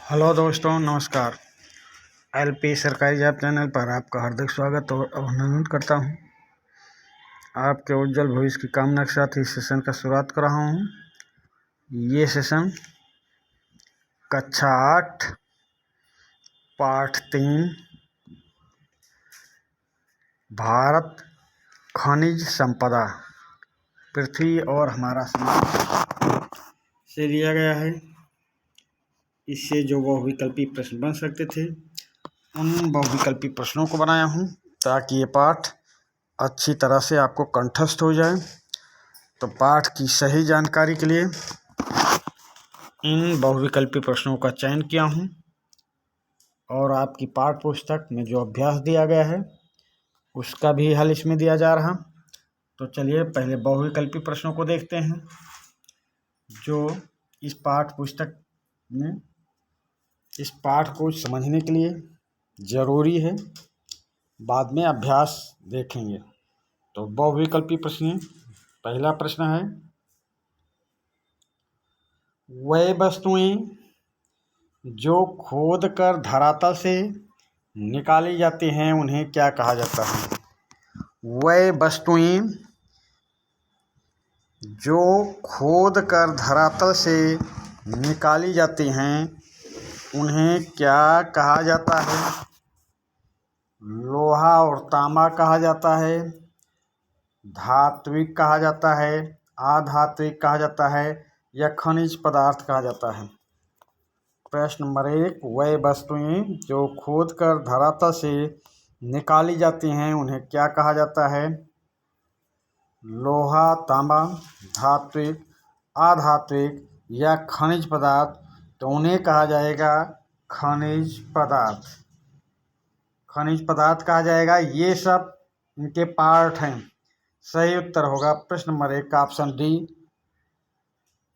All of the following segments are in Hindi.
हेलो दोस्तों, नमस्कार। एलपी सरकारी जॉब चैनल पर आपका हार्दिक स्वागत और अभिनंदन करता हूं। आपके उज्जवल भविष्य की कामना के साथ इस सेशन का शुरुआत कर रहा हूं। ये सेशन कक्षा 8 पाठ 3 भारत खनिज संपदा पृथ्वी और हमारा समाज से लिया गया है। इससे जो बहुविकल्पी प्रश्न बन सकते थे उन बहुविकल्पी प्रश्नों को बनाया हूं ताकि ये पाठ अच्छी तरह से आपको कंठस्थ हो जाए। तो पाठ की सही जानकारी के लिए इन बहुविकल्पी प्रश्नों का चयन किया हूं और आपकी पाठ्य पुस्तक में जो अभ्यास दिया गया है उसका भी हल इसमें दिया जा रहा। तो चलिए पहले बहुविकल्पी प्रश्नों को देखते हैं जो इस पाठ्य पुस्तक में इस पाठ को समझने के लिए ज़रूरी है। बाद में अभ्यास देखेंगे। तो बहुविकल्पी प्रश्न, पहला प्रश्न है, वह वस्तुएं जो खोद कर धरातल से निकाली जाती हैं उन्हें क्या कहा जाता है? वह वस्तुएं जो खोद कर धरातल से निकाली जाती हैं उन्हें क्या कहा जाता है? लोहा और तांबा कहा जाता है, धात्विक कहा जाता है, अधात्विक कहा जाता है या खनिज पदार्थ कहा जाता है? प्रश्न नंबर 1, वह वस्तुएं जो खोद कर धरातल से निकाली जाती हैं उन्हें क्या कहा जाता है? लोहा, तांबा, धात्विक, अधात्विक या खनिज पदार्थ? तो उन्हें कहा जाएगा खनिज पदार्थ। खनिज पदार्थ कहा जाएगा। ये सब इनके पार्ट हैं। सही उत्तर होगा प्रश्न नंबर 1 का ऑप्शन डी,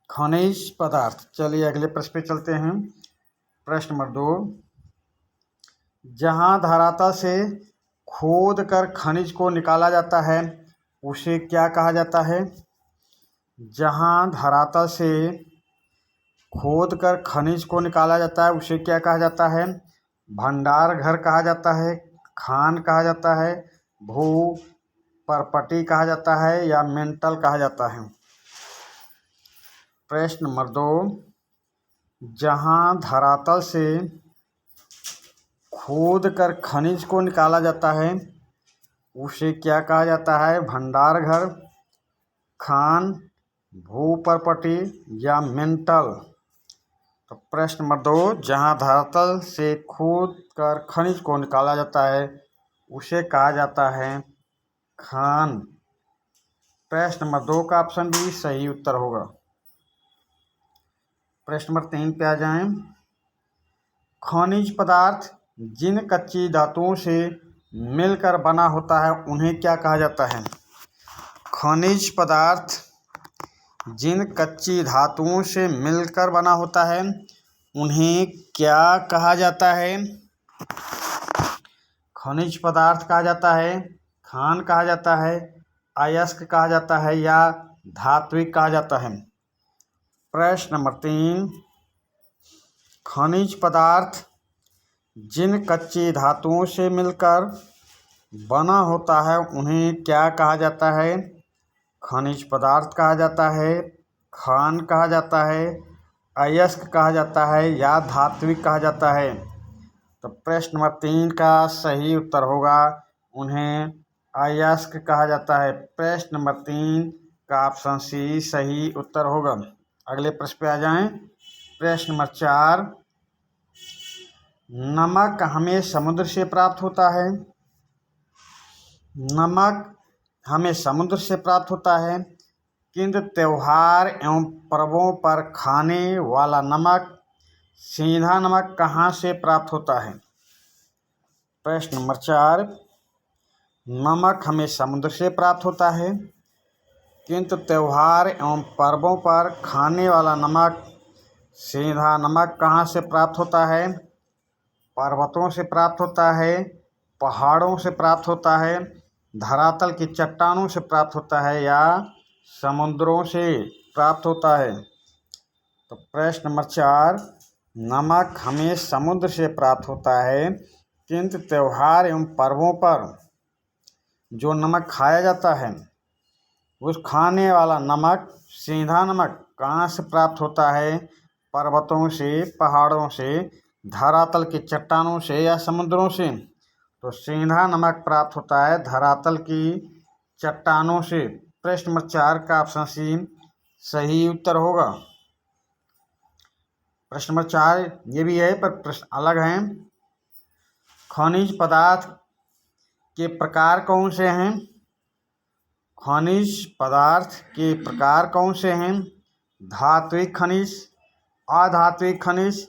खनिज पदार्थ। चलिए अगले प्रश्न पे चलते हैं। प्रश्न नंबर 2, जहां धरातल से खोद कर खनिज को निकाला जाता है उसे क्या कहा जाता है? जहां धरातल से खोद कर खनिज को निकाला जाता है उसे क्या कहा जाता है? भंडार घर कहा जाता है, खान कहा जाता है, भू परपटी कहा जाता है या मेंटल कहा जाता है? प्रश्न नंबर 2, जहां धरातल से खोद कर खनिज को निकाला जाता है उसे क्या कहा जाता है? भंडार घर, खान, भू परपटी या मेंटल? तो प्रश्न नंबर 2, जहां धरातल से खोद कर खनिज को निकाला जाता है उसे कहा जाता है खान। प्रश्न नंबर 2 का ऑप्शन भी सही उत्तर होगा। प्रश्न नंबर 3 पे आ जाएं। खनिज पदार्थ जिन कच्ची धातुओं से मिलकर बना होता है उन्हें क्या कहा जाता है? खनिज पदार्थ जिन कच्ची धातुओं से मिलकर बना होता है उन्हें क्या कहा जाता है? खनिज पदार्थ कहा जाता है, खान कहा जाता है, अयस्क कहा जाता है या धात्विक कहा जाता है? प्रश्न नंबर 3, खनिज पदार्थ जिन कच्ची धातुओं से मिलकर बना होता है उन्हें क्या कहा जाता है? खनिज पदार्थ कहा जाता है, खान कहा जाता है, अयस्क कहा जाता है या धात्विक कहा जाता है? तो प्रश्न नंबर 3 का सही उत्तर होगा उन्हें अयस्क कहा जाता है। प्रश्न नंबर 3 का ऑप्शन सी सही उत्तर होगा। अगले प्रश्न पे आ जाएं। प्रश्न नंबर 4, नमक हमें समुद्र से प्राप्त होता है। नमक हमें समुद्र से प्राप्त होता है, किंतु त्योहार एवं पर्वों पर खाने वाला नमक, सीधा नमक कहाँ से प्राप्त होता है? प्रश्न नंबर 4, नमक हमें समुद्र से प्राप्त होता है, किंतु त्योहार एवं पर्वों पर खाने वाला नमक, सीधा नमक कहाँ से प्राप्त होता है? पर्वतों से प्राप्त होता है, पहाड़ों से प्राप्त होता है, धरातल की चट्टानों से प्राप्त होता है या समुद्रों से प्राप्त होता है? तो प्रश्न नंबर 4, नमक हमें समुद्र से प्राप्त होता है, किंतु त्योहार एवं पर्वों पर जो नमक खाया जाता है उस खाने वाला नमक, सीधा नमक कहाँ से प्राप्त होता है? पर्वतों से, पहाड़ों से, धरातल की चट्टानों से या समुद्रों से? तो सीधा नमक प्राप्त होता है धरातल की चट्टानों से। प्रश्न नंबर 4 का ऑप्शन सी सही उत्तर होगा। प्रश्न नंबर 4 ये भी है पर प्रश्न अलग हैं। खनिज पदार्थ के प्रकार कौन से हैं? खनिज पदार्थ के प्रकार कौन से हैं? धात्विक खनिज, अधात्विक खनिज।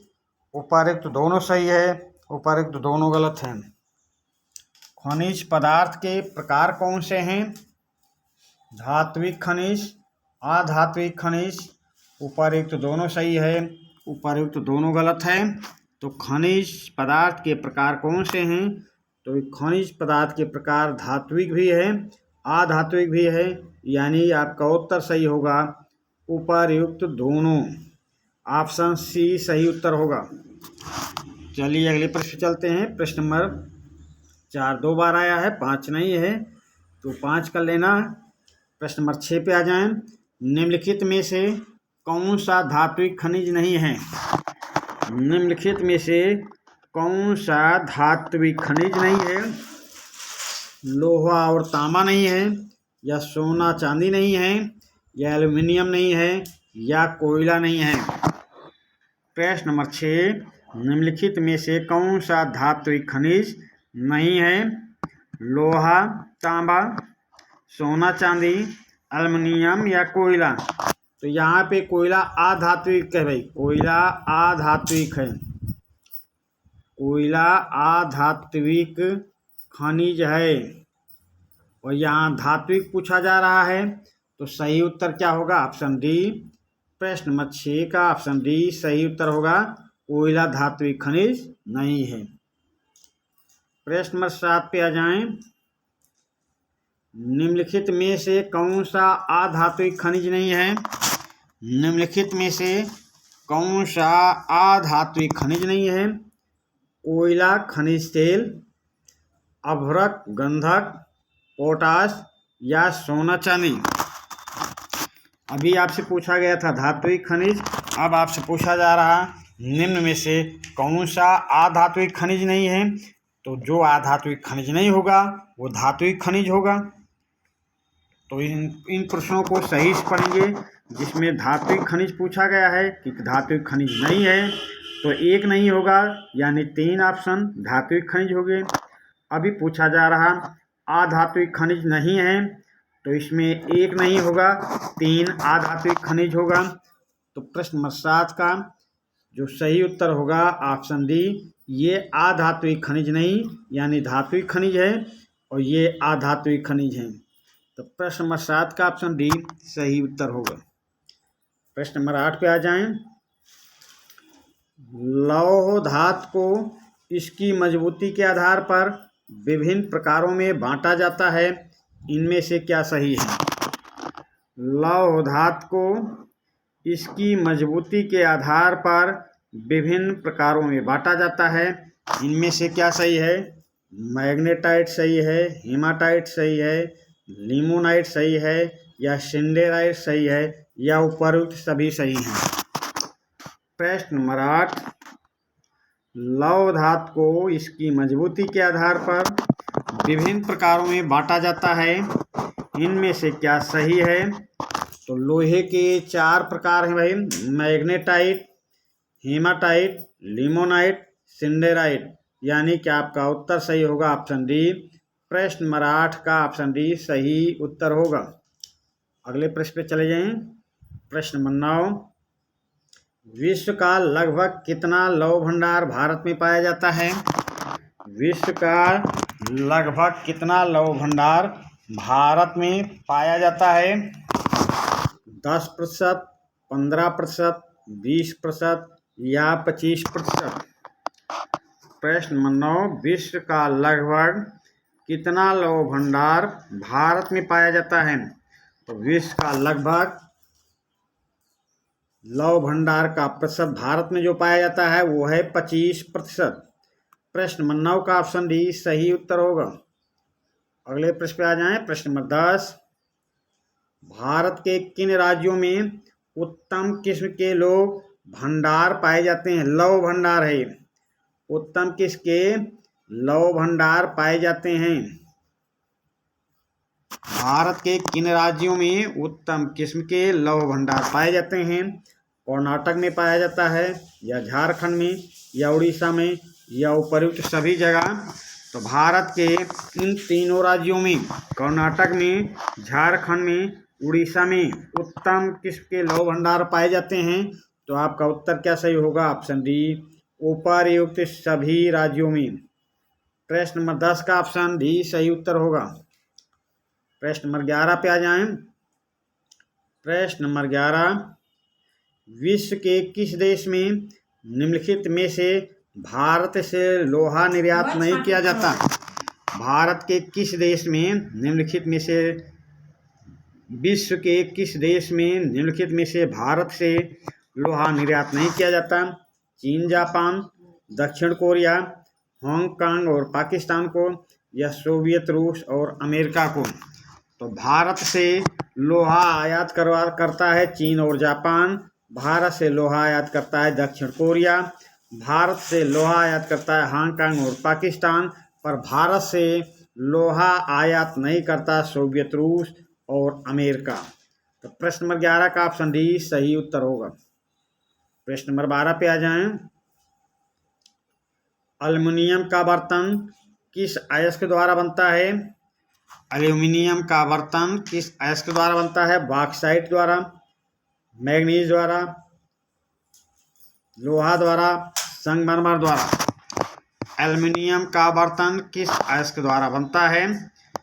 उपर्युक्त दोनों सही है, उपर्युक्त दोनों गलत हैं। खनिज पदार्थ के प्रकार कौन से हैं? धात्विक खनिज, अधात्विक खनिज। उपर्युक्त दोनों सही है, उपर्युक्त दोनों गलत है। तो खनिज पदार्थ के प्रकार कौन से हैं? तो खनिज पदार्थ के प्रकार धात्विक भी है, अधात्विक भी है, यानी आपका उत्तर सही होगा उपर्युक्त दोनों। ऑप्शन सी सही उत्तर होगा। चलिए अगले प्रश्न चलते हैं। प्रश्न नंबर 4 2 बार आया है, 5 नहीं है, तो 5 कर लेना। प्रश्न नंबर 6 पे आ जाएं। निम्नलिखित में से कौन सा धात्विक खनिज नहीं है? निम्नलिखित में से कौन सा धात्विक खनिज नहीं है? लोहा और तांबा नहीं है, या सोना चांदी नहीं है, या एल्युमिनियम नहीं है, या कोयला नहीं है? प्रश्न नंबर 6 निम्नलिखित में से कौन सा धात्विक खनिज नहीं है? लोहा, तांबा, सोना चांदी, एल्युमिनियम या कोयला? तो यहाँ पे कोयला अधात्विक है भाई, कोयला अधात्विक है, कोयला अधात्विक खनिज है। और यहाँ धात्विक पूछा जा रहा है, तो सही उत्तर क्या होगा? Option D. प्रश्न नंबर 6 का ऑप्शन डी सही उत्तर होगा, कोयला धात्विक खनिज नहीं है। प्रश्न नंबर 7 पे आ जाएं। निम्नलिखित में से कौन सा अधात्विक खनिज नहीं है? निम्नलिखित में से कौन सा अधात्विक खनिज नहीं है? कोयला, खनिज तेल, अभ्रक, गंधक, पोटाश या सोना चांदी? अभी आपसे पूछा गया था धात्विक खनिज, अब आपसे पूछा जा रहा निम्न में से कौन सा अधात्विक खनिज नहीं है? तो जो अधात्विक खनिज नहीं होगा वो धात्विक खनिज होगा। तो इन प्रश्नों को सही से पढ़ेंगे। जिसमें धात्विक खनिज पूछा गया है कि धात्विक खनिज नहीं है, तो एक नहीं होगा, यानी 3 ऑप्शन धात्विक खनिज हो गए। अभी पूछा जा रहा अधात्विक खनिज नहीं है, तो इसमें एक नहीं होगा, 3 अधात्विक खनिज होगा। तो प्रश्न नंबर 7 का जो सही उत्तर होगा ऑप्शन डी, ये अधात्विक खनिज नहीं, यानी धात्विक खनिज है, और ये अधात्विक खनिज है। तो प्रश्न नंबर 7 का ऑप्शन डी सही उत्तर होगा। प्रश्न नंबर 8 पे आ जाएं। लौह धातु को इसकी मजबूती के आधार पर विभिन्न प्रकारों में बांटा जाता है, इनमें से क्या सही है? लौह धातु को इसकी मजबूती के आधार पर विभिन्न प्रकारों में बांटा जाता है, इनमें से क्या सही है? मैग्नेटाइट सही है, हेमाटाइट सही है, लिमोनाइट सही है, या सिंडेराइट सही है, या उपर्युक्त सभी सही हैं? प्रश्न नंबर 8 लौह धातु को इसकी मजबूती के आधार पर विभिन्न प्रकारों में बांटा जाता है, इनमें से क्या सही है? तो लोहे के 4 प्रकार हैं भाई, मैग्नेटाइट, हेमाटाइट, लिमोनाइट, सिंडेराइट, यानी कि आपका उत्तर सही होगा ऑप्शन डी। प्रश्न नंबर 8 का ऑप्शन डी सही उत्तर होगा। अगले प्रश्न पे चले जाएं। प्रश्न नंबर 9 विश्व का लगभग कितना लौह भंडार भारत में पाया जाता है? विश्व का लगभग कितना लौह भंडार भारत में पाया जाता है? 10%, 15%, 20% या 25%? प्रश्न नंबर 9 विश्व का लगभग कितना लौह भंडार भारत में पाया जाता है? तो विश्व का लगभग लौह भंडार का प्रतिशत भारत में जो पाया जाता है वो है 25%। प्रश्न नंबर 9 का ऑप्शन डी सही उत्तर होगा। अगले प्रश्न पे आ जाएं। प्रश्न नंबर 10, भारत के किन राज्यों में उत्तम किस्म के लोह भंडार पाए जाते हैं? लौह भंडार है, उत्तम किस्म के लौह भंडार पाए जाते हैं। भारत के किन राज्यों में उत्तम किस्म के लौह भंडार पाए जाते हैं? कर्नाटक में पाया जाता है, या झारखंड में, या उड़ीसा में, या उपर्युक्त सभी जगह? तो भारत के इन तीनों राज्यों में, कर्नाटक में, झारखंड में, उड़ीसा में उत्तम किस्म के लौह भंडार पाए जाते हैं। तो आपका उत्तर क्या सही होगा? ऑप्शन डी, उपर्युक्त सभी राज्यों में। प्रश्न नंबर 10 का ऑप्शन डी सही उत्तर होगा। प्रश्न नंबर 11 पे आ जाएं। प्रश्न नंबर 11, विश्व के किस देश में निम्नलिखित में से भारत से लोहा निर्यात नहीं किया जाता? भारत के किस देश में निम्नलिखित में से, विश्व के किस देश में निम्नलिखित में से भारत से लोहा निर्यात नहीं किया जाता? चीन, जापान, दक्षिण कोरिया, हांगकांग और पाकिस्तान को, या सोवियत रूस और अमेरिका को? तो भारत से लोहा आयात करता है चीन और जापान, भारत से लोहा आयात करता है दक्षिण कोरिया, भारत से लोहा आयात करता है हांगकांग और पाकिस्तान, पर भारत से लोहा आयात नहीं करता सोवियत रूस और अमेरिका। तो प्रश्न नंबर 11 का ऑप्शन डी सही उत्तर होगा। प्रश्न नंबर 12 पे आ जाएं। एल्युमिनियम का बर्तन किस अयस्क द्वारा बनता है? एल्यूमिनियम का बर्तन किस अयस्क द्वारा बनता है? बॉक्साइट द्वारा, मैग्नीज द्वारा, लोहा द्वारा, संगमरमर द्वारा। एल्युमिनियम का बर्तन किस अयस्क द्वारा बनता है?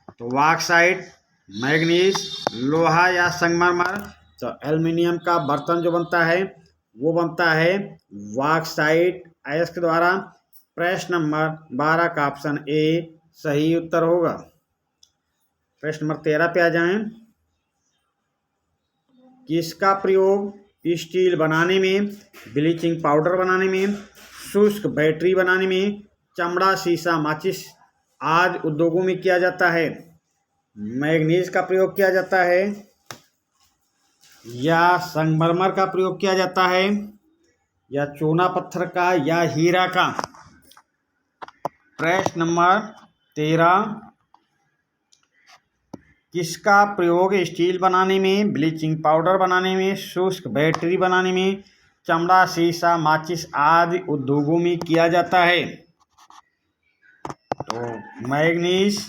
तो बॉक्साइट, मैग्नीज, लोहा या संगमरमर? तो एल्युमिनियम का बर्तन जो बनता है वो बनता है बॉक्साइट अयस्क द्वारा। प्रश्न नंबर 12 का ऑप्शन ए सही उत्तर होगा। प्रश्न नंबर 13 पे आ जाएं। किसका प्रयोग स्टील बनाने में, ब्लीचिंग पाउडर बनाने में, शुष्क बैटरी बनाने में, चमड़ा, शीशा, माचिस आदि उद्योगों में किया जाता है? मैग्नीज का प्रयोग किया जाता है, या संगमरमर का प्रयोग किया जाता है, या चूना पत्थर का, या हीरा का? प्रश्न नंबर 13, किसका प्रयोग स्टील बनाने में, ब्लीचिंग पाउडर बनाने में, शुष्क बैटरी बनाने में, चमड़ा, शीशा, माचिस आदि उद्योगों में किया जाता है? तो मैग्नीज,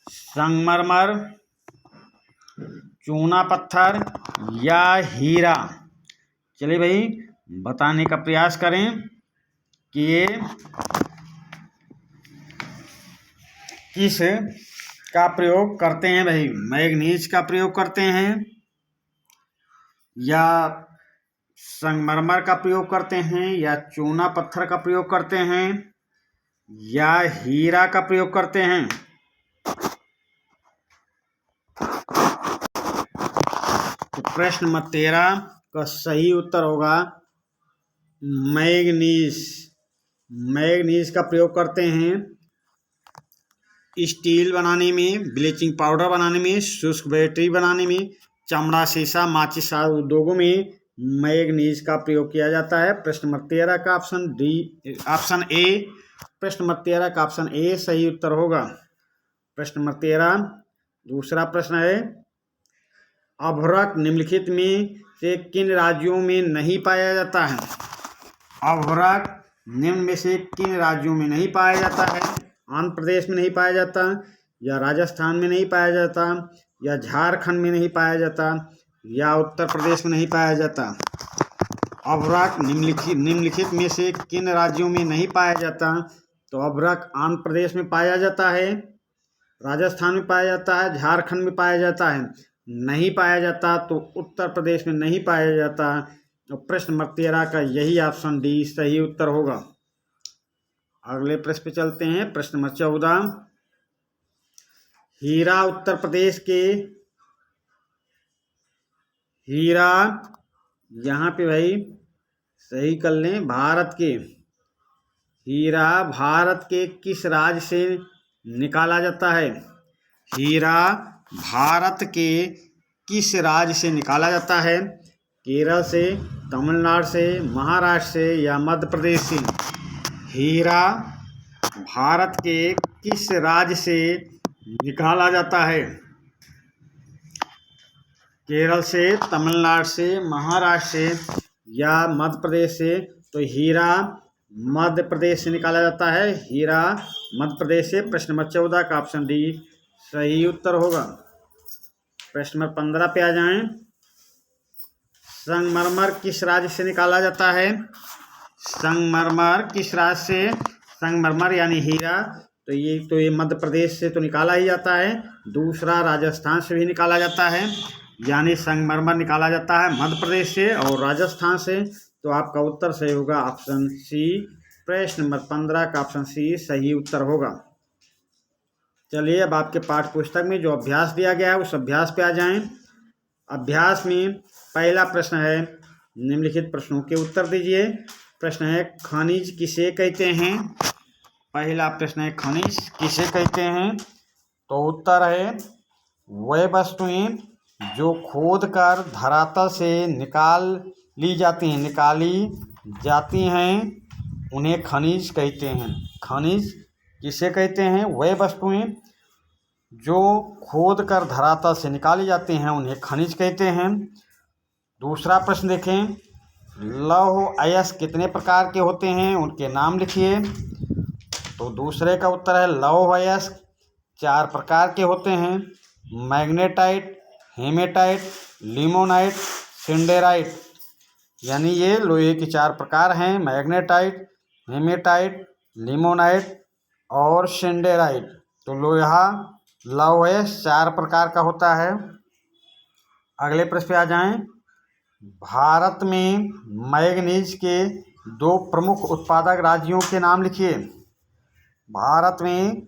संगमरमर, चूना पत्थर या हीरा? चलिए भाई बताने का प्रयास करें कि ये किस का प्रयोग करते हैं भाई। मैग्नीज का प्रयोग करते हैं, या संगमरमर का प्रयोग करते हैं, या चूना पत्थर का प्रयोग करते हैं, या हीरा का प्रयोग करते हैं? तो प्रश्न नंबर 13 का सही उत्तर होगा मैग्नीज। मैग्नीज का प्रयोग करते हैं स्टील बनाने में, ब्लीचिंग पाउडर बनाने में, शुष्क बैटरी बनाने में, चमड़ा, शीशा, माचिस आदि उद्योगों में मैग्नीज का प्रयोग किया जाता है। प्रश्न नंबर 13 का ऑप्शन डी, ऑप्शन ए, प्रश्न नंबर 13 का ऑप्शन ए सही उत्तर होगा। प्रश्न नंबर 13 दूसरा प्रश्न है, अभ्रक निम्नलिखित में से किन राज्यों में नहीं पाया जाता है? अभ्रक निम्न में से किन राज्यों में नहीं पाया जाता है? आंध्र प्रदेश में नहीं पाया जाता, या राजस्थान में नहीं पाया जाता, या झारखंड में नहीं पाया जाता, या उत्तर प्रदेश में नहीं पाया जाता? अभ्रक निम्नलिखित में से किन राज्यों में नहीं पाया जाता? तो अभ्रक आंध्र प्रदेश में पाया जाता है, राजस्थान में पाया जाता है, झारखंड में पाया जाता है। नहीं पाया जाता तो उत्तर प्रदेश में नहीं पाया जाता। तो प्रश्न नंबर 13 का यही ऑप्शन डी सही उत्तर होगा। अगले प्रश्न पे चलते हैं। प्रश्न नंबर 14, हीरा उत्तर प्रदेश के हीरा यहाँ पे भाई सही कर लें, भारत के हीरा भारत के किस राज्य से निकाला जाता है? हीरा भारत के किस राज्य से निकाला जाता है? केरल से, तमिलनाडु से, महाराष्ट्र से या मध्य प्रदेश से? हीरा भारत के किस राज्य से निकाला जाता है? केरल से, तमिलनाडु से, महाराष्ट्र से या मध्य प्रदेश से? तो हीरा मध्य प्रदेश से निकाला जाता है। हीरा मध्य प्रदेश से। प्रश्न नंबर 14 का ऑप्शन डी सही उत्तर होगा। प्रश्न नंबर 15 पे आ जाएं। संगमरमर किस राज्य से निकाला जाता है? संगमरमर किस राज्य से? संगमरमर यानी हीरा तो ये मध्य प्रदेश से तो निकाला ही जाता है। दूसरा राजस्थान से भी निकाला जाता है, यानी संगमरमर निकाला जाता है मध्य प्रदेश से और राजस्थान से। तो आपका उत्तर सही होगा ऑप्शन सी। प्रश्न नंबर 15 का ऑप्शन सी सही उत्तर होगा। चलिए अब आपके पाठ्य पुस्तक में जो अभ्यास दिया गया है उस अभ्यास पे आ जाएं। अभ्यास में पहला प्रश्न है, निम्नलिखित प्रश्नों के उत्तर दीजिए। प्रश्न है, खनिज किसे कहते हैं? पहला प्रश्न है, खनिज किसे कहते हैं? तो उत्तर है, वह वस्तुएं जो खोद कर धरातल से निकाली जाती हैं उन्हें खनिज कहते हैं। खनिज किसे कहते हैं? वह वस्तुएं जो खोद कर धरातल से निकाली जाती हैं उन्हें खनिज कहते हैं। दूसरा प्रश्न देखें, लौह अयस्क कितने प्रकार के होते हैं? उनके नाम लिखिए। तो दूसरे का उत्तर है, लौह अयस्क 4 प्रकार के होते हैं। Magnetite, haematite, limonite, siderite. यानी ये लोहे के 4 प्रकार हैं, मैग्नेटाइट, हेमेटाइट, लिमोनाइट और सिंडेराइट। तो लोहा लौह अयस्क 4 प्रकार का होता है। अगले प्रश्न पे आ जाएं। भारत में मैंगनीज के 2 प्रमुख उत्पादक राज्यों के नाम लिखिए। भारत में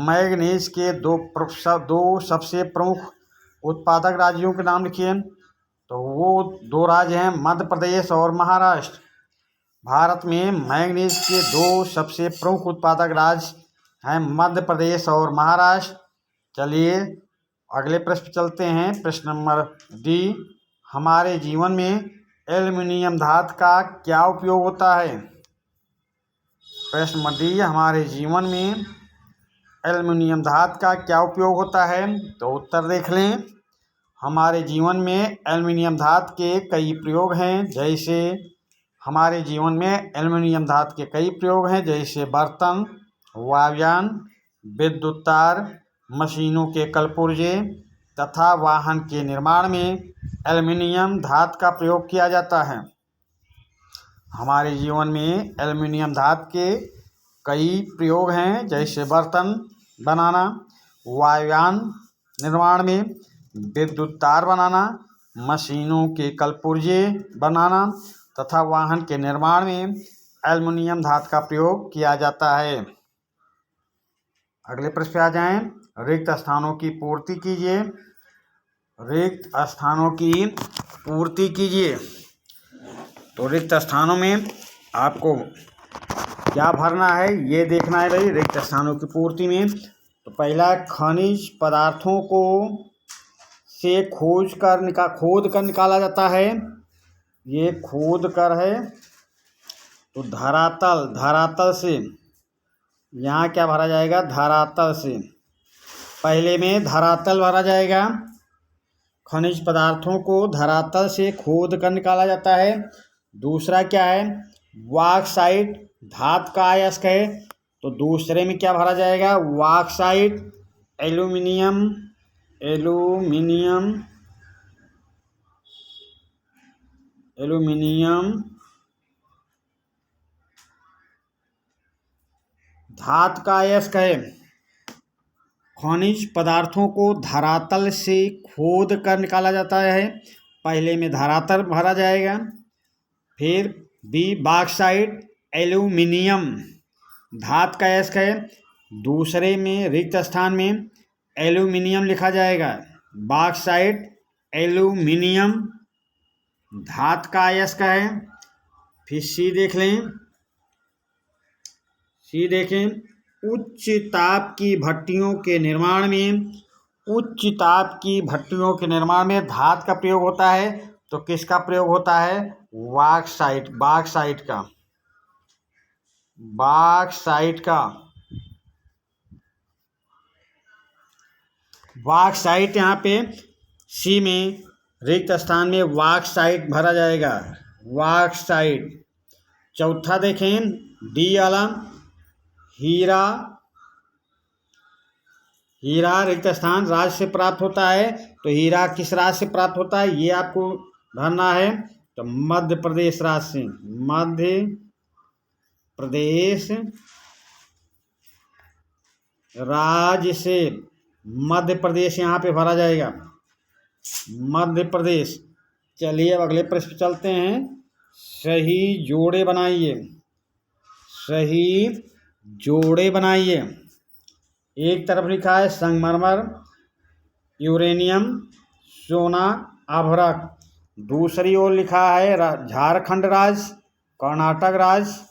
मैंगनीज के 2 सबसे प्रमुख उत्पादक राज्यों के नाम लिखिए। तो वो 2 राज्य हैं, मध्य प्रदेश और महाराष्ट्र। भारत में मैंगनीज के 2 सबसे प्रमुख उत्पादक राज्य हैं, मध्य प्रदेश और महाराष्ट्र। चलिए अगले प्रश्न चलते हैं। प्रश्न नंबर डी, हमारे जीवन में एल्युमिनियम धातु का क्या उपयोग होता है? प्रश्न नंबर डी, हमारे जीवन में एल्युमिनियम धातु का क्या उपयोग होता है? तो उत्तर देख लें। हमारे जीवन में एल्युमिनियम धातु के कई प्रयोग हैं, जैसे हमारे जीवन में एल्युमिनियम धातु के कई प्रयोग हैं जैसे बर्तन, वायुयान, विद्युत तार, मशीनों के कलपुर्जे तथा वाहन के निर्माण में एल्युमिनियम धातु का प्रयोग किया जाता है। हमारे जीवन में एल्युमिनियम धातु के कई प्रयोग हैं, जैसे बर्तन बनाना, वायुयान निर्माण में, विद्युत तार बनाना, मशीनों के कलपुर्जे बनाना तथा वाहन के निर्माण में एल्युमिनियम धातु का प्रयोग किया जाता है। अगले प्रश्न पे आ जाएं। रिक्त स्थानों की पूर्ति कीजिए। रिक्त स्थानों की पूर्ति कीजिए। तो रिक्त स्थानों में आपको क्या भरना है ये देखना है भाई। रिक्त स्थानों की पूर्ति में तो पहला, खनिज पदार्थों को से खोद कर निकाला जाता है। ये खोद कर है। तो धरातल से, यहाँ क्या भरा जाएगा? धरातल से। पहले में धरातल भरा जाएगा। खनिज पदार्थों को धरातल से खोद कर निकाला जाता है। दूसरा क्या है? बॉक्साइट धातु का अयस्क है, तो दूसरे में क्या भरा जाएगा? बॉक्साइट। एल्यूमिनियम धातु का अयस्क है। खनिज पदार्थों को धरातल से खोद कर निकाला जाता है। पहले में धरातल भरा जाएगा, फिर बी बॉक्साइट एल्यूमिनियम धातु का अयस्क है। दूसरे में रिक्त स्थान में एल्यूमिनियम लिखा जाएगा। बॉक्साइट एल्यूमिनियम धात का अयस्क है। फिर सी देख लें, सी देखें, उच्च ताप की भट्टियों के निर्माण में, उच्च ताप की भट्टियों के निर्माण में धात का प्रयोग होता है। तो किसका प्रयोग होता है? बॉक्साइट, बॉक्साइट का, बॉक्साइट का, बॉक्साइट। यहाँ पे सी में रिक्त स्थान में बॉक्साइट भरा जाएगा, बॉक्साइट। चौथा देखें डी वाला, हीरा, हीरा रिक्त स्थान राज्य से प्राप्त होता है। तो हीरा किस राज्य से प्राप्त होता है ये आपको भरना है। तो मध्य प्रदेश राज्य से, मध्य प्रदेश राज्य से, मध्य प्रदेश यहाँ पे भरा जाएगा, मध्य प्रदेश। चलिए अब अगले प्रश्न पे चलते हैं। सही जोड़े बनाइए, सही जोड़े बनाइए। एक तरफ लिखा है संगमरमर, यूरेनियम, सोना, अभ्रक। दूसरी ओर लिखा है झारखंड राज्य, कर्नाटक राज्य,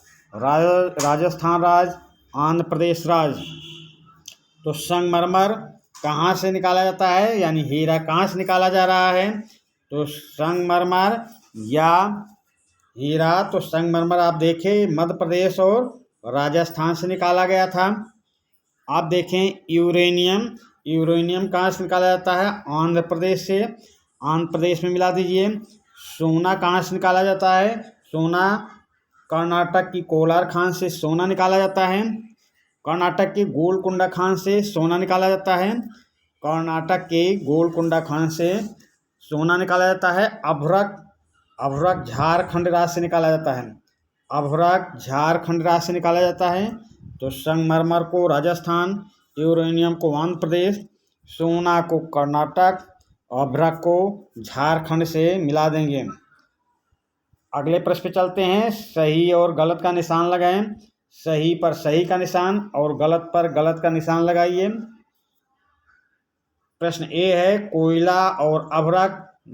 राजस्थान राज्य, आंध्र प्रदेश राज्य। तो संगमरमर कहाँ से निकाला जाता है, यानी हीरा कहाँ से निकाला जा रहा है? तो संगमरमर या हीरा, तो संगमरमर आप देखें मध्य प्रदेश और राजस्थान से निकाला गया था। आप देखें यूरेनियम, यूरेनियम कहाँ से निकाला जाता है? आंध्र प्रदेश से, आंध्र प्रदेश में मिला दीजिए। सोना कहाँ से निकाला जाता है? सोना कर्नाटक की कोलार खान से सोना निकाला जाता है, कर्नाटक के गोलकुंडा खान से सोना निकाला जाता है, कर्नाटक के गोलकुंडा खान से सोना निकाला जाता है। अभ्रक, अभ्रक झारखंड राज्य से निकाला जाता है, अभ्रक झारखंड राज्य से निकाला जाता है। तो संगमरमर को राजस्थान, यूरेनियम को आंध्र प्रदेश, सोना को कर्नाटक, अभ्रक को झारखंड से मिला देंगे। अगले प्रश्न पे चलते हैं। सही और गलत का निशान लगाएं। सही पर सही का निशान और गलत पर गलत का निशान लगाइए। प्रश्न ए है, कोयला और अभ्रक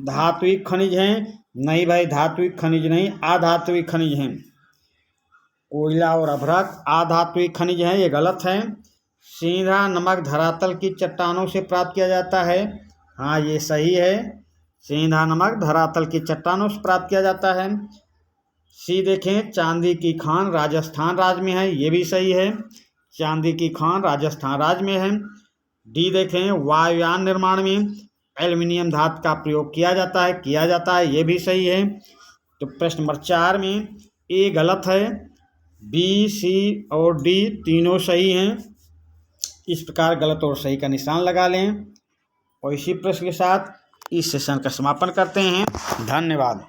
धात्विक खनिज हैं? नहीं भाई, धात्विक खनिज नहीं, अधात्विक खनिज हैं। कोयला और अभ्रक अधात्विक खनिज हैं, ये गलत है। सीधा नमक धरातल की चट्टानों से प्राप्त किया जाता है? हाँ, ये सही है। सीधा नमक धरातल की चट्टानों से प्राप्त किया जाता है। सी देखें, चांदी की खान राजस्थान राज्य में है, ये भी सही है। चांदी की खान राजस्थान राज्य में है। डी देखें, वायुयान निर्माण में एल्युमिनियम धातु का प्रयोग किया जाता है, ये भी सही है। तो प्रश्न नंबर 4 में ए गलत है, बी, सी और डी तीनों सही हैं। इस प्रकार गलत और सही का निशान लगा लें। और इसी प्रश्न के साथ इस सेशन का समापन करते हैं। धन्यवाद।